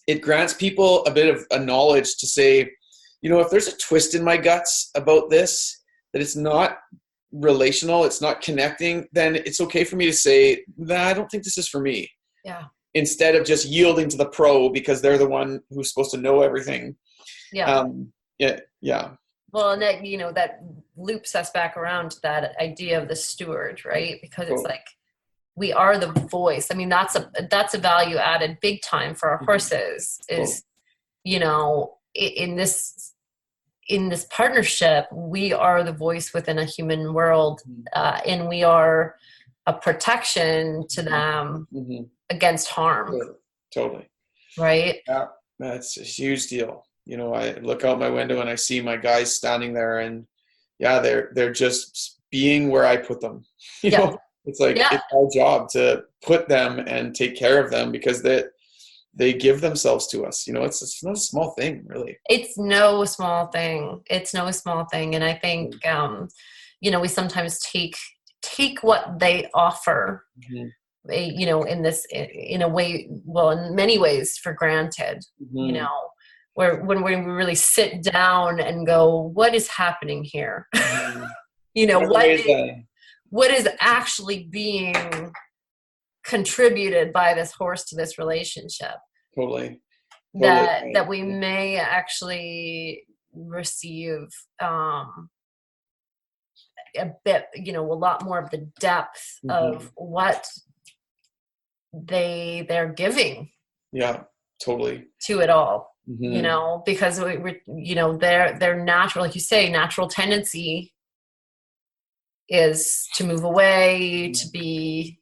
it grants people a bit of a knowledge to say, if there's a twist in my guts about this, that it's not relational, it's not connecting, then it's okay for me to say, nah, I don't think this is for me. Yeah. Instead of just yielding to the pro because they're the one who's supposed to know everything. Yeah. Yeah. Well, and that, that loops us back around to that idea of the steward, right? Because it's like, we are the voice. I mean, that's a value added big time for our horses is, in this partnership, we are the voice within a human world, and we are a protection to them against harm. Totally. Right? Yeah, that's a huge deal. I look out my window and I see my guys standing there, and they're just being where I put them. It's like it's our job to put them and take care of them because they give themselves to us. It's not a small thing, really. It's no small thing. And I think, we sometimes take what they offer, in a way, well, in many ways for granted, where when we really sit down and go, what is happening here? What is actually being contributed by this horse to this relationship? Totally. That we may actually receive a bit, a lot more of the depth of what they're giving. Yeah, totally. To it all, because their natural, like you say, natural tendency is to move away, to be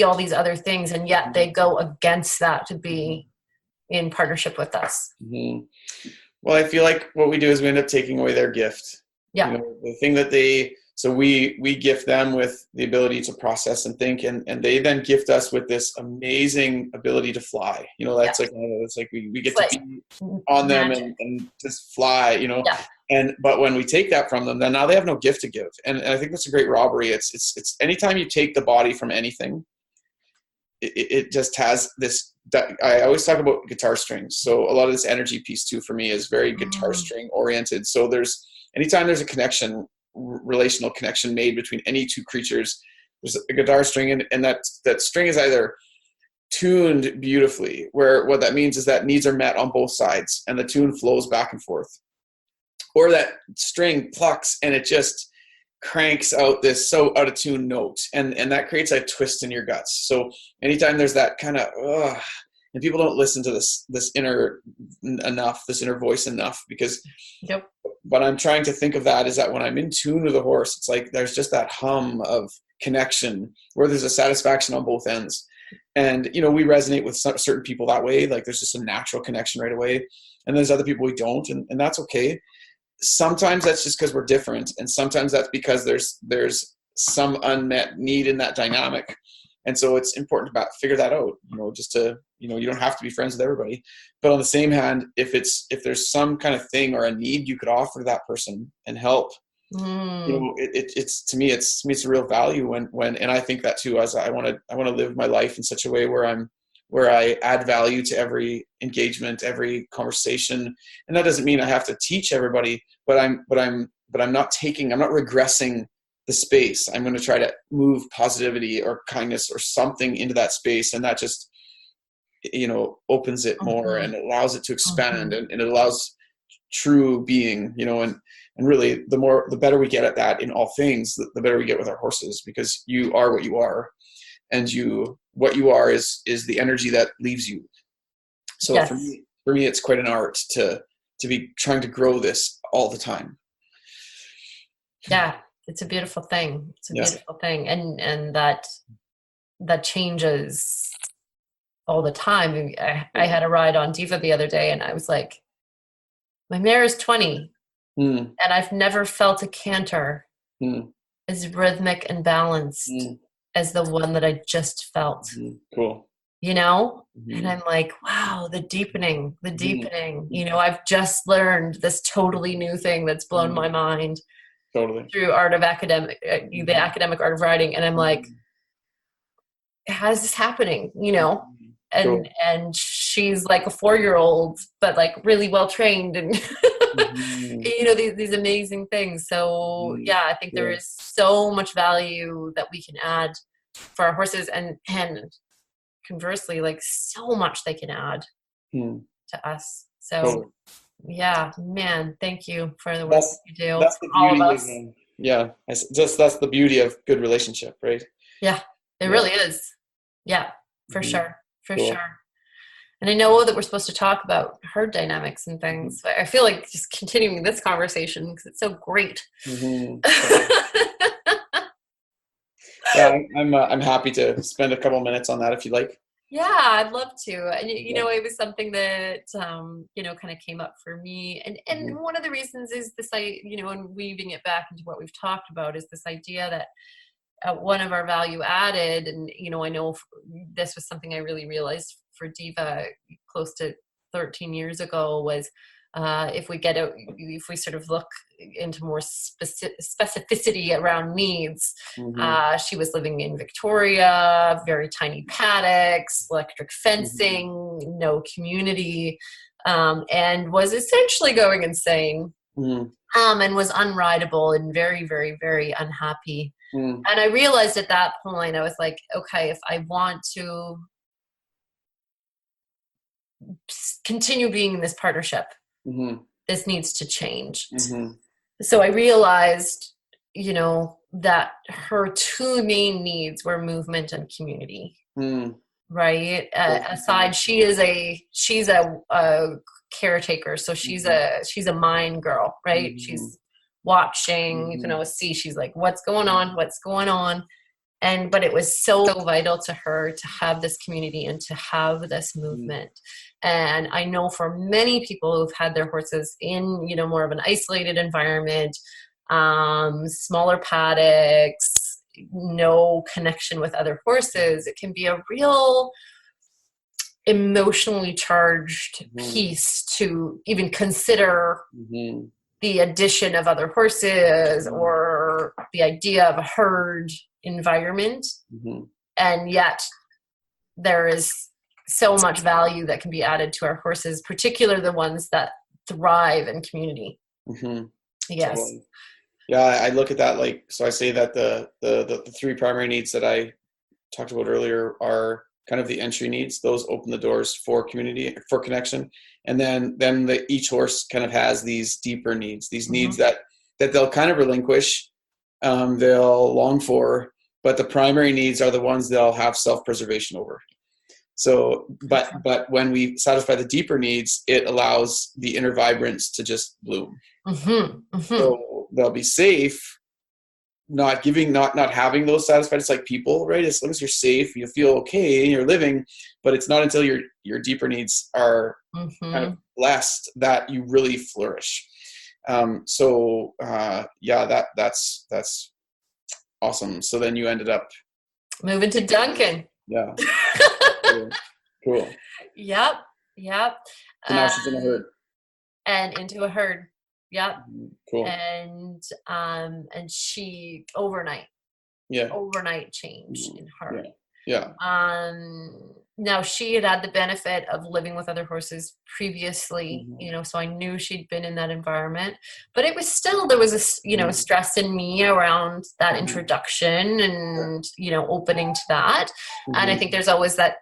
all these other things, and yet they go against that to be in partnership with us. Well, I feel like what we do is we end up taking away their gift. Yeah. The thing that we gift them with the ability to process and think, and they then gift us with this amazing ability to fly. That's like we get to be on them and just fly. But when we take that from them, then now they have no gift to give, and I think that's a great robbery. It's anytime you take the body from anything, it just has this. I always talk about guitar strings, so a lot of this energy piece too for me is very guitar string oriented. So anytime there's a connection, relational connection made between any two creatures, there's a guitar string, and that string is either tuned beautifully, where what that means is that needs are met on both sides, and the tune flows back and forth. Or that string plucks and it just cranks out this so out of tune note, and that creates a twist in your guts. So anytime there's that kind of and people don't listen to this inner voice enough, because what I'm trying to think of that is that when I'm in tune with a horse, it's like there's just that hum of connection where there's a satisfaction on both ends. And we resonate with certain people that way, like there's just a natural connection right away, and there's other people we don't, and that's okay. Sometimes that's just because we're different, and sometimes that's because there's some unmet need in that dynamic, and so it's important to figure that out. Just to you don't have to be friends with everybody, but on the same hand, if there's some kind of thing or a need you could offer to that person and help, it's to me it's a real value when and I think that too, as I want to live my life in such a way where I'm where I add value to every engagement, every conversation. And that doesn't mean I have to teach everybody, but I'm not regressing the space. I'm going to try to move positivity or kindness or something into that space. And that just, opens it more and allows it to expand, and it allows true being, and really the better we get at that in all things, the better we get with our horses, because you are what you are, and what you are is the energy that leaves you. So yes. for me, it's quite an art to be trying to grow this all the time. Yeah, it's a beautiful thing. It's a beautiful thing. And that changes all the time. I had a ride on Diva the other day, and I was like, my mare is 20 and I've never felt a canter as rhythmic and balanced as the one that I just felt. Cool. And I'm like, wow, the deepening, I've just learned this totally new thing that's blown my mind totally through the academic art of riding. And I'm like, how is this happening? And she's like a 4-year-old, but like really well trained, and these amazing things. So I think there is so much value that we can add for our horses, and conversely, like so much they can add to us. So man, thank you for the work that you do. That's the beauty of us. That's the beauty of good relationship, right? Yeah, it really is. Yeah, for sure. For sure. And I know that we're supposed to talk about herd dynamics and things, but I feel like just continuing this conversation because it's so great. I'm happy to spend a couple minutes on that if you like. Yeah, I'd love to. And it was something that kind of came up for me. And one of the reasons is this, and weaving it back into what we've talked about, is this idea that one of our value added, and I know this was something I really realized for Diva close to 13 years ago, was if we sort of look into more specificity around needs, she was living in Victoria, very tiny paddocks, electric fencing, no community, and was essentially going insane, and was unrideable and very, very, very unhappy. And I realized at that point, I was like, okay, if I want to continue being in this partnership, this needs to change. So I realized, that her two main needs were movement and community. Right? Aside, she's a caretaker, so she's a mind girl, right? She's watching, you can always see, she's like, what's going on? But it was so vital to her to have this community and to have this movement. And I know for many people who've had their horses in, more of an isolated environment, smaller paddocks, no connection with other horses, it can be a real emotionally charged piece to even consider the addition of other horses or the idea of a herd environment. And yet there is so much value that can be added to our horses, particularly the ones that thrive in community. Yes. Totally. Yeah, I look at that so I say that the three primary needs that I talked about earlier are kind of the entry needs. Those open the doors for community, for connection. And then each horse kind of has these deeper needs, these needs that they'll kind of relinquish, they'll long for, but the primary needs are the ones they'll have self-preservation over. So, but when we satisfy the deeper needs, it allows the inner vibrance to just bloom. So they'll be safe, not having those satisfied. It's like people, right? As long as you're safe, you feel okay and you're living, but it's not until your deeper needs are kind of blessed that you really flourish. That's awesome. So then you ended up moving to Duncan. Yeah. Cool. Yep. So now she's in a herd. And into a herd. Yep. Cool. And she overnight change in her. Yeah. now she had the benefit of living with other horses previously, Mm-hmm. so I knew she'd been in that environment, but it was still, there was a, Mm-hmm. stress in me around that Mm-hmm. introduction and, opening to that. And I Mm-hmm. think there's always that,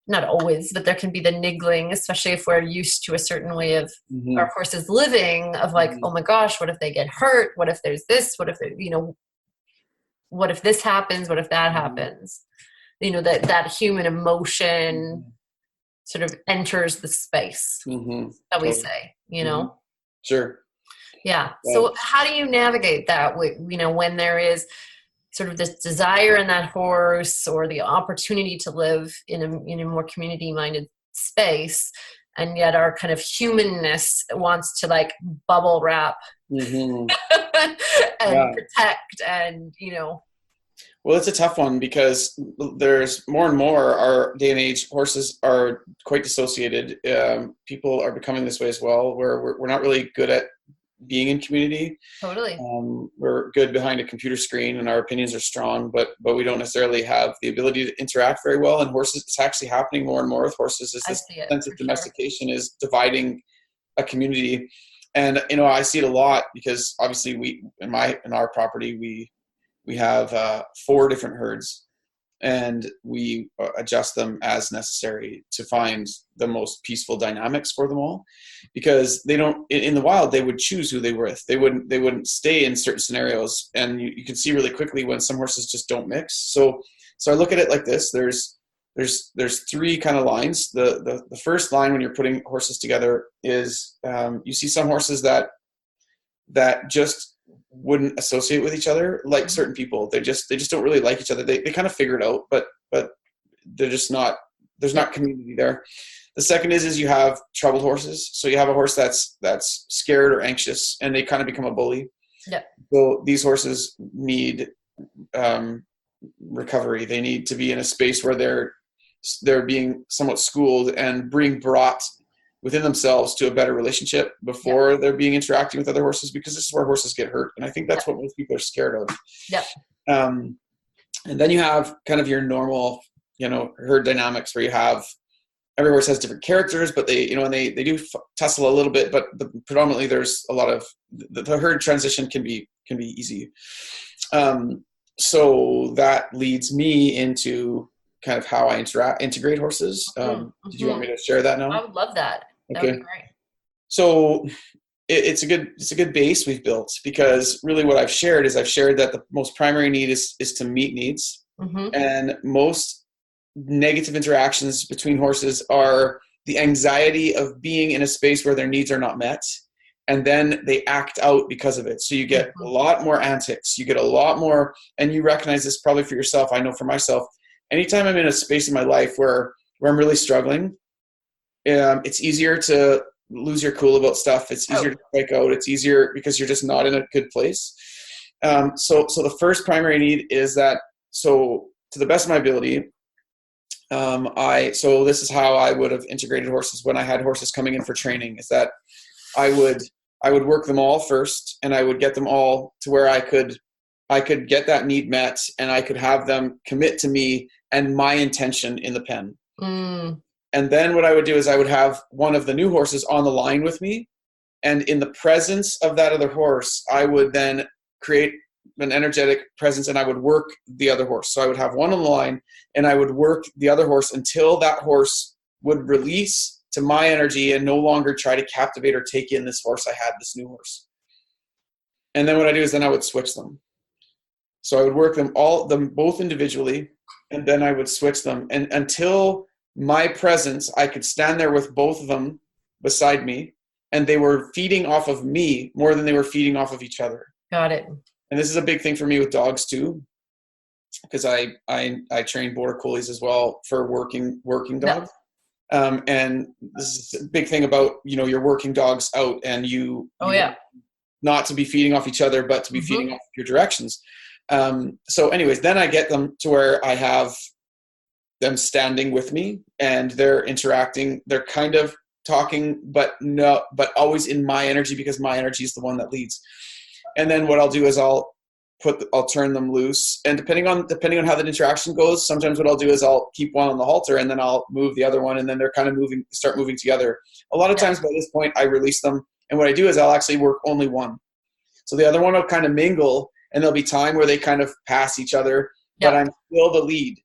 not always, but there can be the niggling, especially if we're used to a certain way of Mm-hmm. our horses living, of like, Mm-hmm. oh my gosh, what if they get hurt? What if there's this? What if, what if this happens? What if that happens? That human emotion Mm-hmm. sort of enters the space, Mm-hmm. shall we Totally. say, Mm-hmm. Sure. Yeah. Yeah. So how do you navigate that with, when there is sort of this desire in that horse or the opportunity to live in a more community minded space, and yet our kind of humanness wants to like bubble wrap Mm-hmm. and Yeah. protect and, Well, it's a tough one because there's more and more our day and age, horses are quite dissociated. People are becoming this way as well, where we're not really good at being in community. Totally. We're good behind a computer screen and our opinions are strong, but we don't necessarily have the ability to interact very well. And horses, it's actually happening more and more with horses, is this sense of domestication is dividing a community. And, I see it a lot because obviously we, in our property, we have 4 different herds, and we adjust them as necessary to find the most peaceful dynamics for them all, because they don't, in the wild, they would choose who they were with. They wouldn't stay in certain scenarios. And you can see really quickly when some horses just don't mix. So I look at it like this. There's 3 kind of lines. The first line when you're putting horses together is, you see some horses that just wouldn't associate with each other, like certain people. They just don't really like each other. They kind of figure it out, but they're just not, there's not community there. The second is you have troubled horses. So you have a horse that's scared or anxious, and they kind of become a bully. Yeah. So these horses need recovery. They need to be in a space where they're being somewhat schooled and brought within themselves to a better relationship before they're being interacting with other horses, because this is where horses get hurt. And I think that's what most people are scared of. Yeah. And then you have kind of your normal, herd dynamics, where you have, every horse has different characters, but they, and they do tussle a little bit, but predominantly there's a lot of, the herd transition can be easy. So that leads me into kind of how I integrate horses. Did you want me to share that now? I would love that. Okay. That would be great. So it's a good base we've built, because really what I've shared that the most primary need is to meet needs. Mm-hmm. And most negative interactions between horses are the anxiety of being in a space where their needs are not met, and then they act out because of it. So you get a lot more antics, you get a lot more, and you recognize this probably for yourself. I know for myself, anytime I'm in a space in my life where I'm really struggling, it's easier to lose your cool about stuff. It's easier to break out. It's easier because you're just not in a good place. So the first primary need is that, so to the best of my ability, so this is how I would have integrated horses when I had horses coming in for training, is that I would work them all first, and I would get them all to where I could get that need met, and I could have them commit to me and my intention in the pen. Mm. And then what I would do is I would have one of the new horses on the line with me, and in the presence of that other horse, I would then create an energetic presence, and I would work the other horse. So I would have one on the line, and I would work the other horse until that horse would release to my energy and no longer try to captivate or take in this horse I had, this new horse. And then what I do is then I would switch them. So I would work them both individually, and then I would switch them. And until my presence, I could stand there with both of them beside me, and they were feeding off of me more than they were feeding off of each other. Got it. And this is a big thing for me with dogs too, because I train border collies as well for working dogs. Yeah. And this is a big thing about, you're working dogs out, and not to be feeding off each other, but to be feeding off your directions. So anyways, then I get them to where I have them standing with me, and they're interacting. They're kind of talking, but always in my energy, because my energy is the one that leads. And then what I'll do is I'll I'll turn them loose, and depending on how that interaction goes, sometimes what I'll do is I'll keep one on the halter and then I'll move the other one, and then they're kind of start moving together. A lot of times by this point I release them, and what I do is I'll actually work only one. So the other one will kind of mingle, and there'll be time where they kind of pass each other, but I'm still the lead.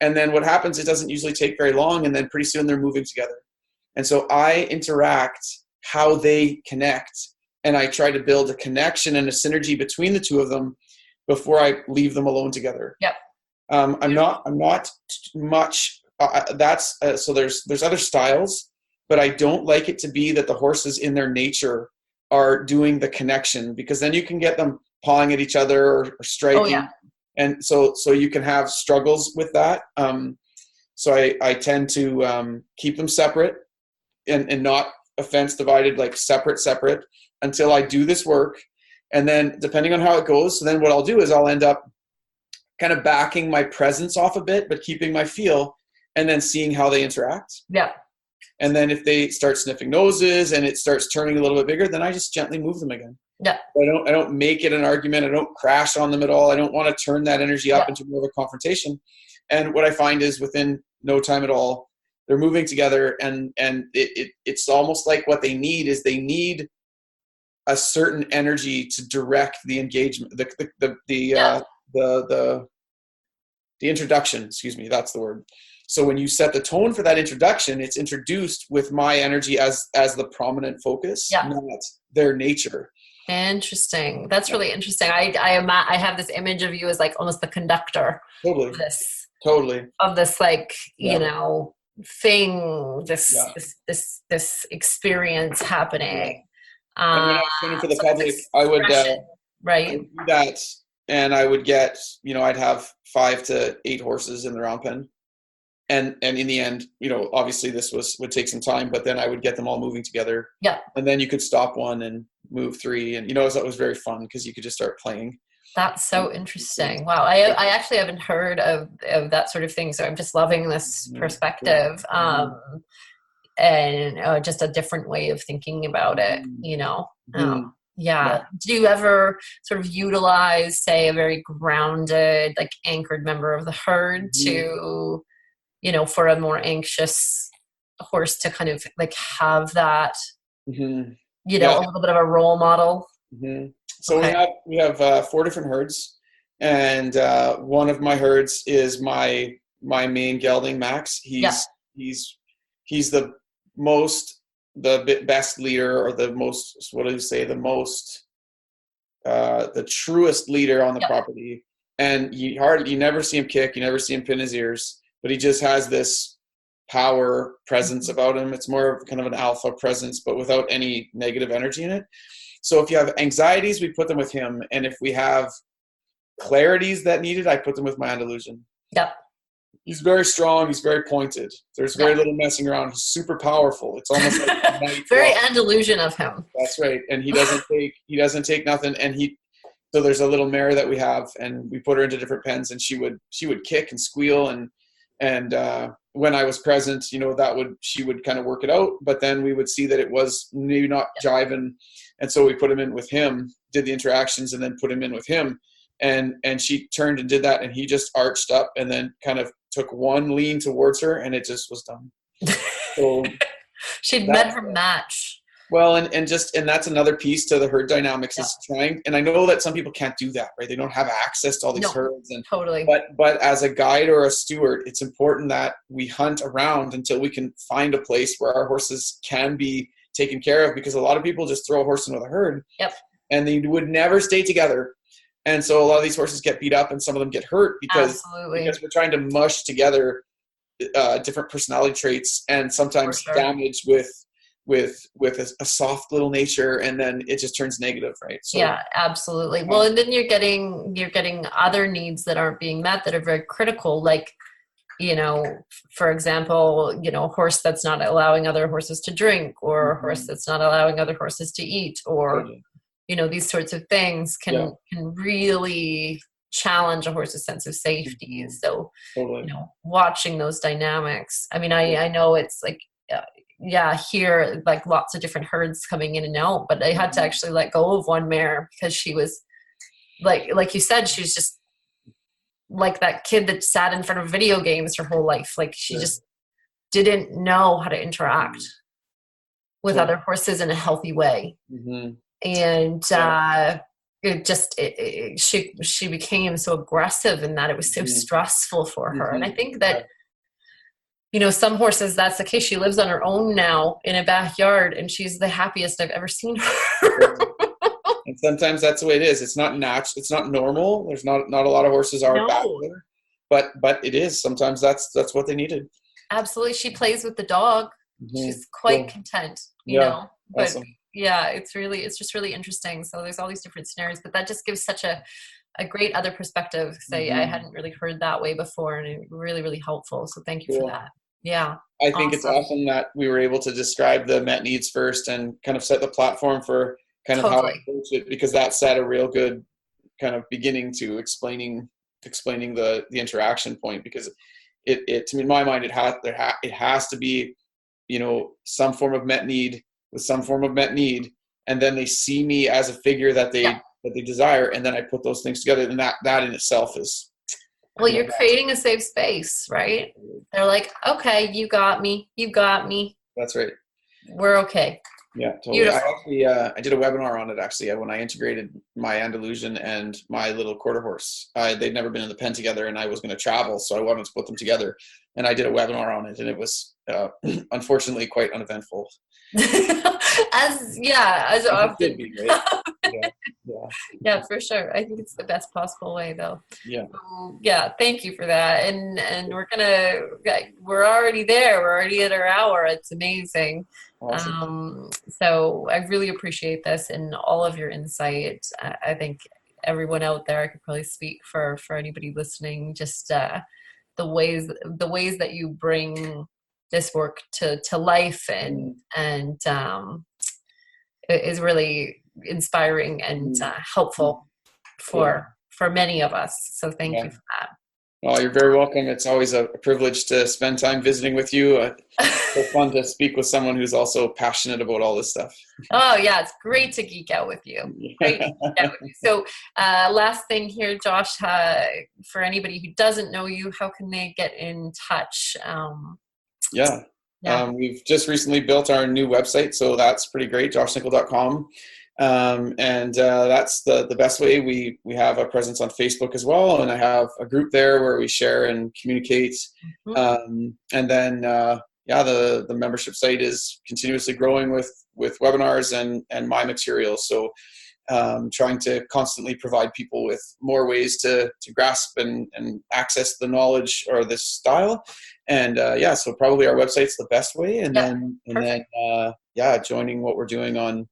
And then what happens, it doesn't usually take very long, and then pretty soon they're moving together. And so I interact how they connect, and I try to build a connection and a synergy between the two of them before I leave them alone together. I'm not much, so there's other styles, but I don't like it to be that the horses in their nature are doing the connection, because then you can get them pawing at each other or striking. And so you can have struggles with that. So I tend to keep them separate and not offense divided, like separate until I do this work. And then depending on how it goes, so then what I'll do is I'll end up kind of backing my presence off a bit, but keeping my feel, and then seeing how they interact. And then if they start sniffing noses and it starts turning a little bit bigger, then I just gently move them again. I don't make it an argument. I don't crash on them at all. I don't want to turn that energy up into more of a confrontation. And what I find is within no time at all, they're moving together, and it's almost like what they need is they need a certain energy to direct the engagement, the introduction, excuse me, that's the word. So when you set the tone for that introduction, it's introduced with my energy as the prominent focus, not their nature. Interesting. That's really interesting. I have this image of you as like almost the conductor. Totally. Of this like, you know, thing, this experience happening. And when I was training for the public, I would do that, and I would get, I'd have 5 to 8 horses in the round pen. And in the end, obviously this would take some time, but then I would get them all moving together. And then you could stop one and move 3. And, it was very fun because you could just start playing. That's so interesting. Wow. I actually haven't heard of that sort of thing. So I'm just loving this perspective. And just a different way of thinking about it, Do you ever sort of utilize, say, a very grounded, like anchored member of the herd to, for a more anxious horse to kind of like have that, a little bit of a role model? So we have 4 different herds, and one of my herds is my main gelding, Max. He's the best leader, or the most, the truest leader on the property. And you never see him kick, you never see him pin his ears, but he just has this power presence about him. It's more of kind of an alpha presence, but without any negative energy in it. So if you have anxieties, we put them with him. And if we have clarities that needed, I put them with my Andalusian. He's very strong. He's very pointed. There's very little messing around. He's super powerful. It's almost like very Andalusian of him. That's right. And he doesn't take nothing. And so there's a little mare that we have, and we put her into different pens, and she would kick and squeal, and when I was present, she would kind of work it out, but then we would see that it was maybe not jiving. And so we put him in with him, did the interactions, and then put him in with him. And she turned and did that, and he just arched up and then kind of took one lean towards her, and it just was done. So she'd met her match. Well, and that's another piece to the herd dynamics is trying. And I know that some people can't do that, right? They don't have access to all these herds. And totally. But as a guide or a steward, it's important that we hunt around until we can find a place where our horses can be taken care of, because a lot of people just throw a horse into the herd. And they would never stay together. And so a lot of these horses get beat up, and some of them get hurt because we're trying to mush together different personality traits, and sometimes damage with a soft little nature, and then it just turns negative, right? So, absolutely. Well, and then you're getting other needs that aren't being met that are very critical, like, for example, a horse that's not allowing other horses to drink, or a horse that's not allowing other horses to eat, or these sorts of things can really challenge a horse's sense of safety. So, watching those dynamics. I mean, I know it's like, here, like lots of different herds coming in and out, but I had to actually let go of one mare because she was like you said, she's just like that kid that sat in front of video games her whole life. Like she just didn't know how to interact with other horses in a healthy way. And she became so aggressive in that it was so stressful for her. And I think that, you know, some horses, that's the case. She lives on her own now in a backyard, and she's the happiest I've ever seen her. And sometimes that's the way it is. It's not natural. It's not normal. There's not a lot of horses are backyard, but it is. Sometimes that's what they needed. Absolutely. She plays with the dog. She's quite content, you know, but awesome. It's just really interesting. So there's all these different scenarios, but that just gives such a great other perspective. Because I hadn't really heard that way before, and it really, really helpful. So thank you for that. Yeah. I think it's awesome that we were able to describe the Met needs first and kind of set the platform for kind of how I approach it, because that set a real good kind of beginning to explaining the interaction point, because it to me, in my mind, it has to be, you know, some form of Met need with some form of Met need, and then they see me as a figure that they desire, and then I put those things together, and that in itself is, well, you're creating a safe space, right? They're like, okay, you got me. That's right. We're okay. Yeah, totally. Beautiful. I did a webinar on it actually when I integrated my Andalusian and my little quarter horse. They'd never been in the pen together, and I was going to travel, so I wanted to put them together. And I did a webinar on it, and it was unfortunately quite uneventful. as often. It should be, right? Yeah, for sure. I think it's the best possible way, though. Yeah. Thank you for that. And we're already there. We're already at our hour. It's amazing. Awesome. So I really appreciate this and all of your insight. I think everyone out there, I could probably speak for anybody listening, just the ways that you bring this work to life and is really inspiring and helpful for many of us. So thank you for that. Well, you're very welcome. It's always a privilege to spend time visiting with you. It's so fun to speak with someone who's also passionate about all this stuff. Oh yeah, it's great to geek out with you. Great to geek out with you. So last thing here, Josh, for anybody who doesn't know you, how can they get in touch? We've just recently built our new website, so that's pretty great, joshnichol.com. That's the best way. We have a presence on Facebook as well, and I have a group there where we share and communicate. And then the membership site is continuously growing with webinars and my material. So trying to constantly provide people with more ways to grasp and access the knowledge or this style. And so probably our website's the best way. And then joining what we're doing on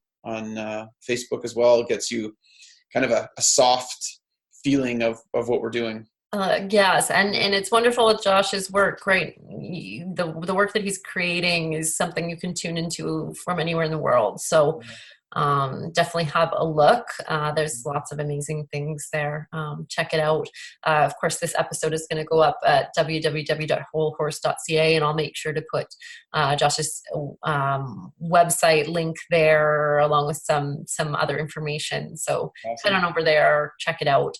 Facebook as well gets you kind of a soft feeling of what we're doing. Yes, and it's wonderful with Josh's work, right? The work that he's creating is something you can tune into from anywhere in the world. So definitely have a look. There's lots of amazing things there. Check it out. Of course, this episode is going to go up at www.wholehorse.ca, and I'll make sure to put Josh's website link there along with some other information. So head on over there, check it out.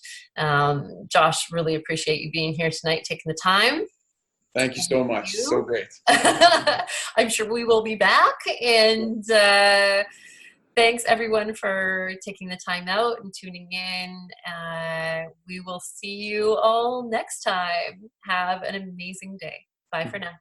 Josh, really appreciate you being here tonight, taking the time. Thank you so much. So great. I'm sure we will be back, and thanks everyone for taking the time out and tuning in. We will see you all next time. Have an amazing day. Bye for now.